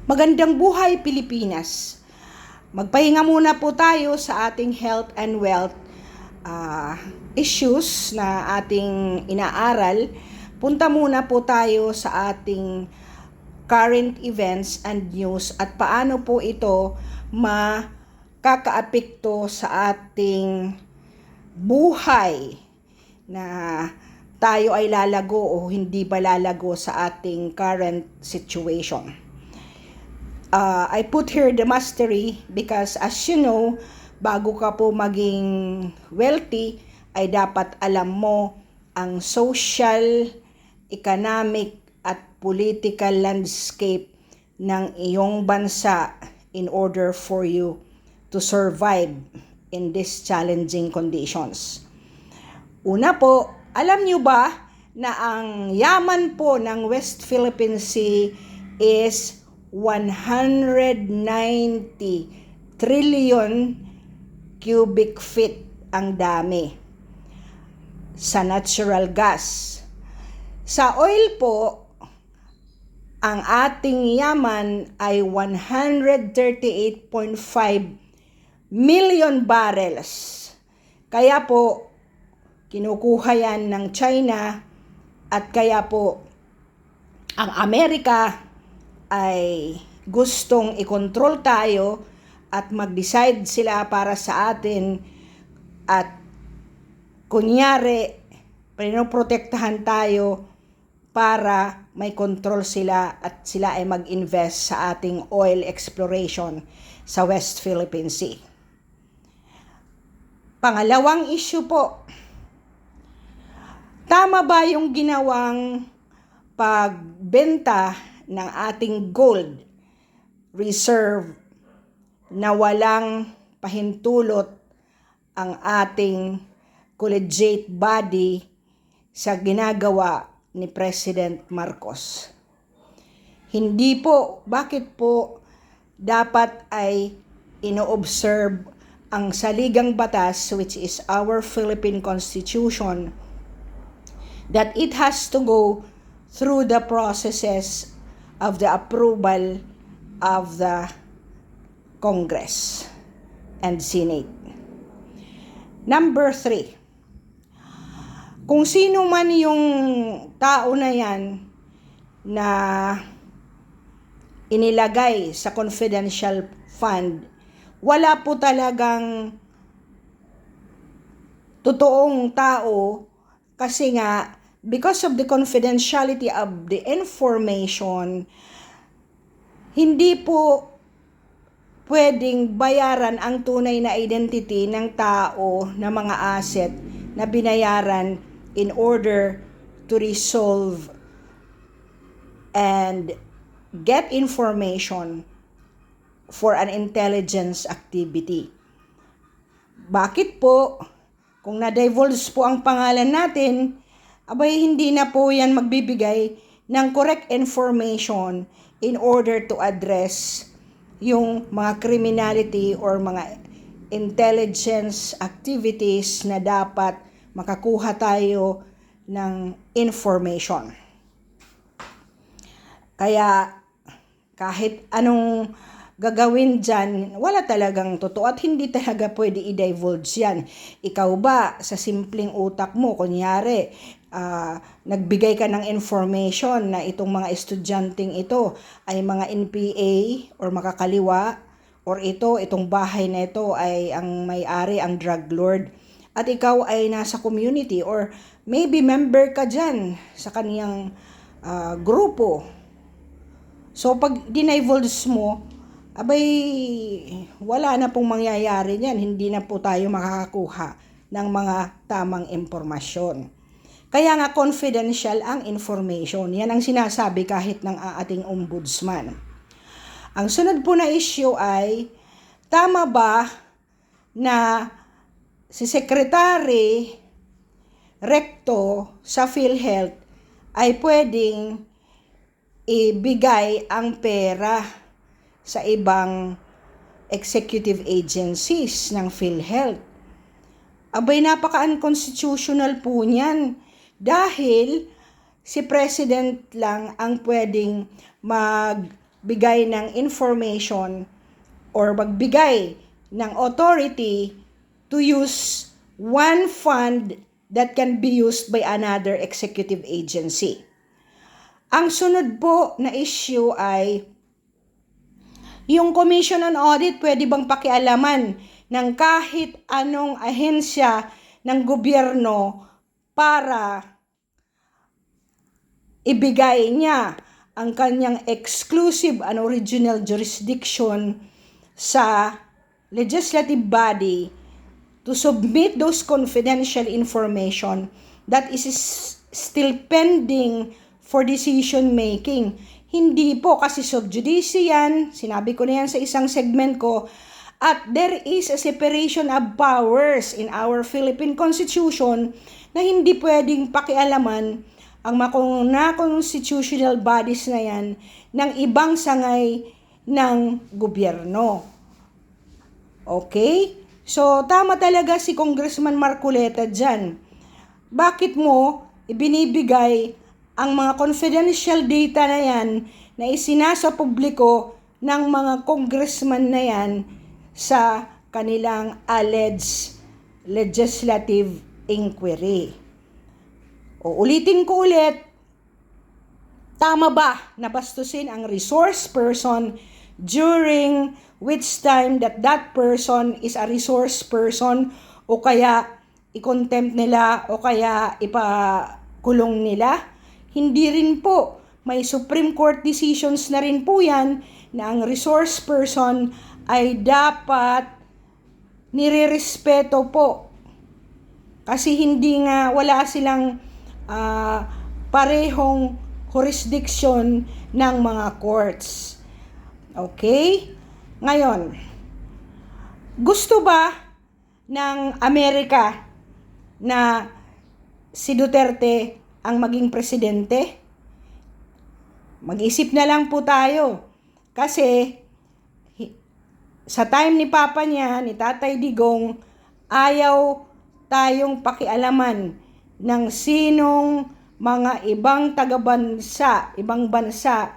Magandang buhay Pilipinas. Magpahinga muna po tayo sa ating health and wealth issues na ating inaaral. Punta muna po tayo sa ating current events and news at paano po ito makakaapekto sa ating buhay na tayo ay lalago o hindi ba lalago sa ating current situation. I put here the mastery because as you know, bago ka po maging wealthy, ay dapat alam mo ang social, economic at political landscape ng iyong bansa in order for you to survive in these challenging conditions. Una po, alam niyo ba na ang yaman po ng West Philippine Sea is 190 trillion cubic feet ang dami sa natural gas. Sa oil po, ang ating yaman ay 138.5 million barrels. Kaya po, kinukuha yan ng China at kaya po ang Amerika ay gustong i-control tayo at mag-decide sila para sa atin at kunyari pinoprotektahan tayo para may control sila at sila ay mag-invest sa ating oil exploration sa West Philippine Sea. Pangalawang issue po, tama ba yung ginawang pagbenta ng ating gold reserve na walang pahintulot ang ating collegiate body sa ginagawa ni President Marcos? Hindi po. Bakit po dapat ay ino-observe ang saligang batas, which is our Philippine Constitution, that it has to go through the processes of the approval of the Congress and Senate. Number 3, kung sino man yung tao na yan na inilagay sa confidential fund, wala po talagang totoong tao kasi nga because of the confidentiality of the information, hindi po pwedeng bayaran ang tunay na identity ng tao na mga asset na binayaran in order to resolve and get information for an intelligence activity. Bakit po? Kung na-divulge po ang pangalan natin, abay hindi na po yan magbibigay ng correct information in order to address yung mga criminality or mga intelligence activities na dapat makakuha tayo ng information. Kaya kahit anong gagawin dyan, wala talagang totoo at hindi talaga pwede i-divulge yan. Ikaw ba, sa simpleng utak mo, kunyari, nagbigay ka ng information na itong mga estudyanteng ito ay mga NPA or makakaliwa, or itong bahay na ito ay ang may-ari, ang drug lord, at ikaw ay nasa community or maybe member ka dyan sa kaniyang grupo. So pag dinivulge mo, abay wala na pong mangyayari niyan, hindi na po tayo makakakuha ng mga tamang impormasyon. Kaya nga confidential ang information. Yan ang sinasabi kahit ng ating ombudsman. Ang sunod po na issue ay, tama ba na si Secretary Recto sa PhilHealth ay pwedeng ibigay ang pera sa ibang executive agencies ng PhilHealth? Abay, napaka-unconstitutional po niyan. Dahil si President lang ang pwedeng magbigay ng information or magbigay ng authority to use one fund that can be used by another executive agency. Ang sunod po na issue ay yung Commission on Audit pwede bang pakialaman ng kahit anong ahensya ng gobyerno para ibigay niya ang kanyang exclusive and original jurisdiction sa legislative body to submit those confidential information that is still pending for decision making. Hindi po kasi sub judice yan, sinabi ko na yan sa isang segment ko, at there is a separation of powers in our Philippine Constitution na hindi pwedeng pakialaman ang constitutional bodies na yan ng ibang sangay ng gobyerno. Okay? So, tama talaga si Congressman Marcoleta dyan. Bakit mo ibinibigay ang mga confidential data na yan na isinasa publiko ng mga congressman na yan sa kanilang alleged legislative inquiry? O ulitin ko ulit, tama ba na bastusin ang resource person during which time that person is a resource person, o kaya i-contempt nila o kaya ipakulong nila? Hindi rin po. May Supreme Court decisions na rin po yan na ang resource person ay dapat nirerespeto po. Kasi hindi nga, wala silang parehong jurisdiction ng mga courts. Okay? Ngayon, gusto ba ng Amerika na si Duterte ang maging presidente? Mag-isip na lang po tayo. Kasi sa time ni Papa niya, ni Tatay Digong, ayaw tayong pakialaman ng sinong mga ibang taga-bansa, ibang bansa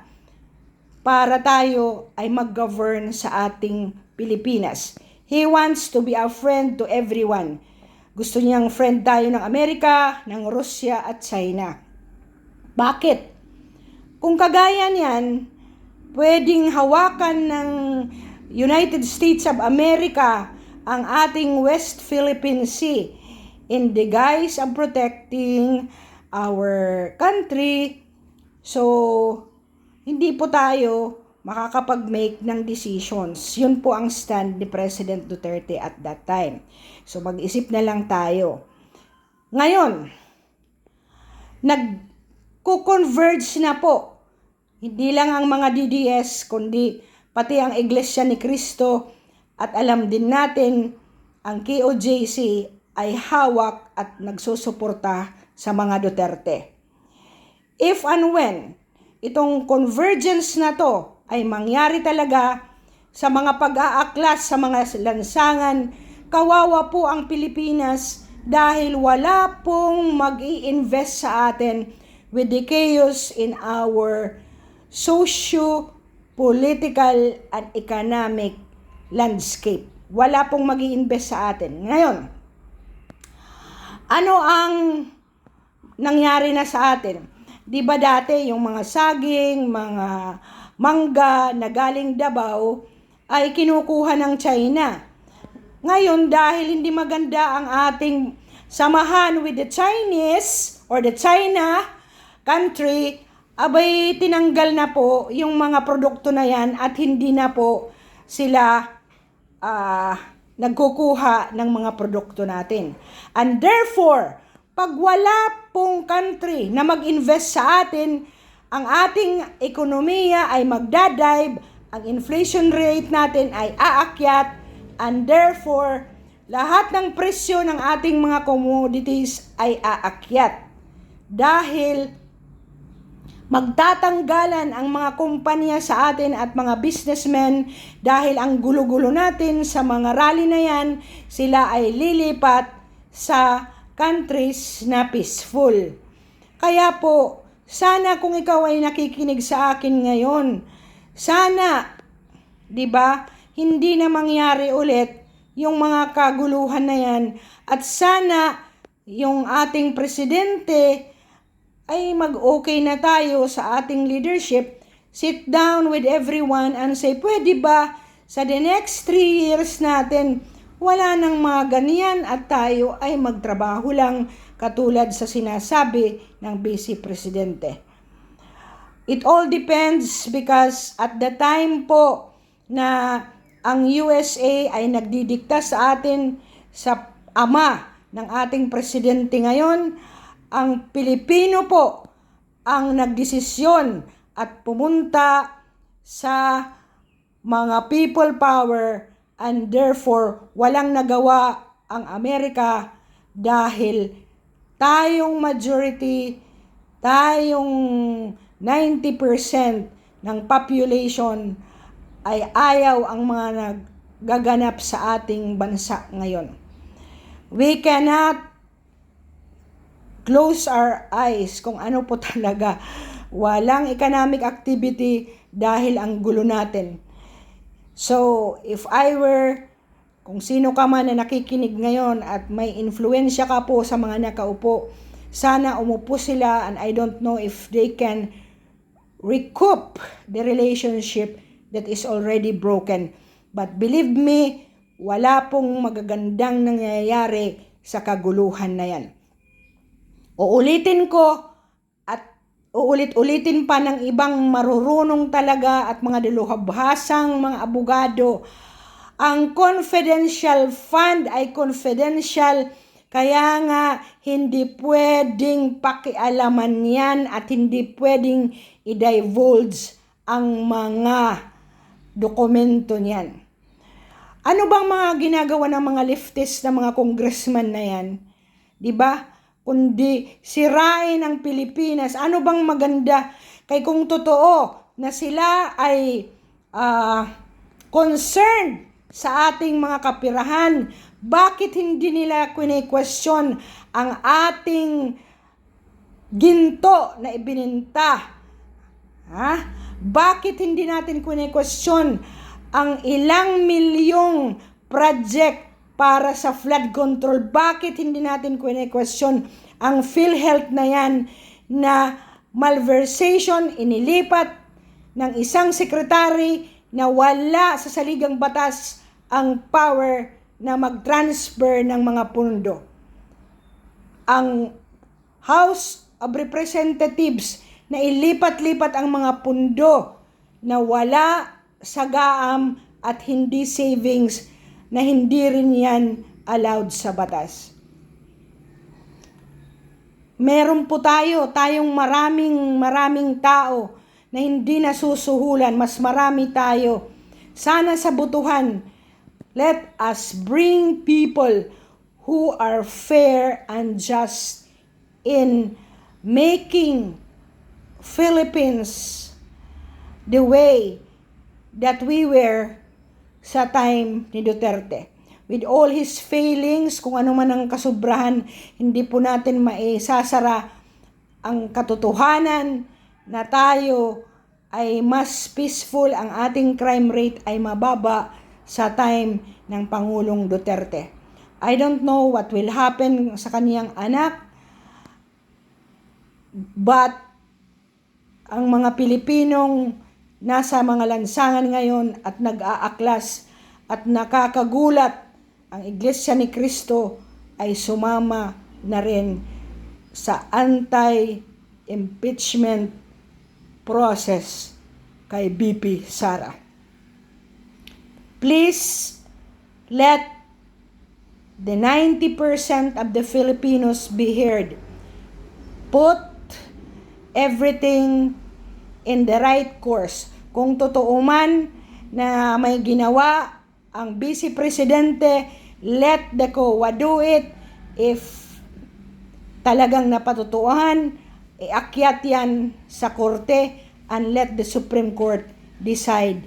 para tayo ay mag-govern sa ating Pilipinas. He wants to be a friend to everyone. Gusto niyang friend tayo ng Amerika, ng Russia at China. Bakit? Kung kagaya niyan, pwedeng hawakan ng United States of America ang ating West Philippine Sea in the guise of protecting our country. So, hindi po tayo makakapag-make ng decisions. Yun po ang stand ni President Duterte at that time. So, mag-isip na lang tayo. Ngayon, nag-converge na po. Hindi lang ang mga DDS, kundi pati ang Iglesia ni Cristo, at alam din natin ang KOJC ay hawak at nagsusuporta sa mga Duterte. If and when itong convergence na to ay mangyari talaga sa mga pag-aaklas sa mga lansangan, kawawa po ang Pilipinas dahil wala pong mag-i-invest sa atin with the chaos in our socio-political and economic landscape. Wala pong mag-i-invest sa atin. Ngayon, ano ang nangyari na sa atin? Di ba dati yung mga saging, mga mangga na galing Davao ay kinukuha ng China. Ngayon, dahil hindi maganda ang ating samahan with the Chinese or the China country, abay tinanggal na po yung mga produkto na yan at hindi na po sila nagkukuha ng mga produkto natin. And therefore, pag wala pong country na mag-invest sa atin, ang ating ekonomiya ay magdadive, ang inflation rate natin ay aakyat, and therefore, lahat ng presyo ng ating mga commodities ay aakyat. Dahil magtatanggalan ang mga kumpanya sa atin at mga businessmen dahil ang gulo-gulo natin sa mga rally na yan, sila ay lilipat sa countries na peaceful. Kaya po, sana kung ikaw ay nakikinig sa akin ngayon, Sana, 'di ba, hindi na mangyari ulit yung mga kaguluhan na yan, at sana yung ating presidente ay mag-okay na tayo sa ating leadership, sit down with everyone and say, pwede ba sa the next 3 years natin wala nang mga ganyan at tayo ay magtrabaho lang katulad sa sinasabi ng Vice Presidente. It all depends because at the time po na ang USA ay nagdidikta sa atin sa ama ng ating presidente ngayon, ang Pilipino po ang nagdesisyon at pumunta sa mga people power, and therefore walang nagawa ang Amerika dahil tayong majority, tayong 90% ng population ay ayaw ang mga nagaganap sa ating bansa ngayon. We cannot close our eyes kung ano po talaga. Walang economic activity dahil ang gulo natin. So, if I were, kung sino ka man na nakikinig ngayon at may influensya ka po sa mga nakaupo, sana umupo sila, and I don't know if they can recoup the relationship that is already broken. But believe me, wala pong magagandang nangyayari sa kaguluhan na yan. Uulitin ko at uulit-ulitin pa ng ibang marurunong talaga at mga diluhabhasang mga abogado. Ang confidential fund ay confidential, kaya nga hindi pwedeng pakialaman yan at hindi pwedeng i-divulge ang mga dokumento niyan. Ano bang mga ginagawa ng mga leftist na mga congressman na yan? 'Di ba? Kundi sirain ang Pilipinas. Ano bang maganda? Kay kung totoo na sila ay concerned sa ating mga kapirahan, bakit hindi nila kine-question ang ating ginto na ibininta? Bakit hindi natin kine-question ang ilang milyong project para sa flood control? Bakit hindi natin kine-question ang PhilHealth na yan na malversation, inilipat ng isang sekretary na wala sa saligang batas ang power na mag-transfer ng mga pundo? Ang House of Representatives na ilipat-lipat ang mga pundo na wala sa GAAM at hindi savings, na hindi rin yan allowed sa batas. Meron po tayong maraming tao na hindi nasusuhulan, mas marami tayo. Sana sa butuhan, let us bring people who are fair and just in making Philippines the way that we were sa time ni Duterte. With all his failings, kung ano man ang kasobrahan, hindi po natin maisasara ang katotohanan na tayo ay mas peaceful, ang ating crime rate ay mababa sa time ng Pangulong Duterte. I don't know what will happen sa kaniyang anak, but ang mga Pilipinong nasa mga lansangan ngayon at nag-aaklas at nakakagulat, ang Iglesia ni Cristo ay sumama na rin sa anti-impeachment process kay BP Sara. Please let the 90% of the Filipinos be heard. Put everything in the right course. Kung totoo man na may ginawa ang Vice Presidente, let the COA do it. If talagang napatutuhan, iakyat yan sa korte and let the Supreme Court decide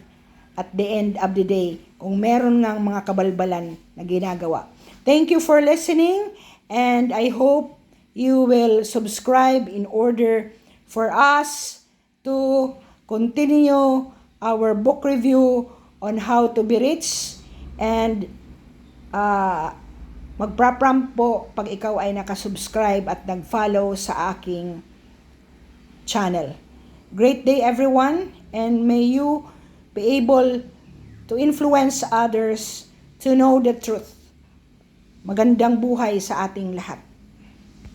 at the end of the day kung meron ng mga kabalbalan na ginagawa. Thank you for listening, and I hope you will subscribe in order for us to continue our book review on how to be rich, and magpa-prompt po pag ikaw ay nakasubscribe at nag-follow sa aking channel. Great day everyone, and may you be able to influence others to know the truth. Magandang buhay sa ating lahat.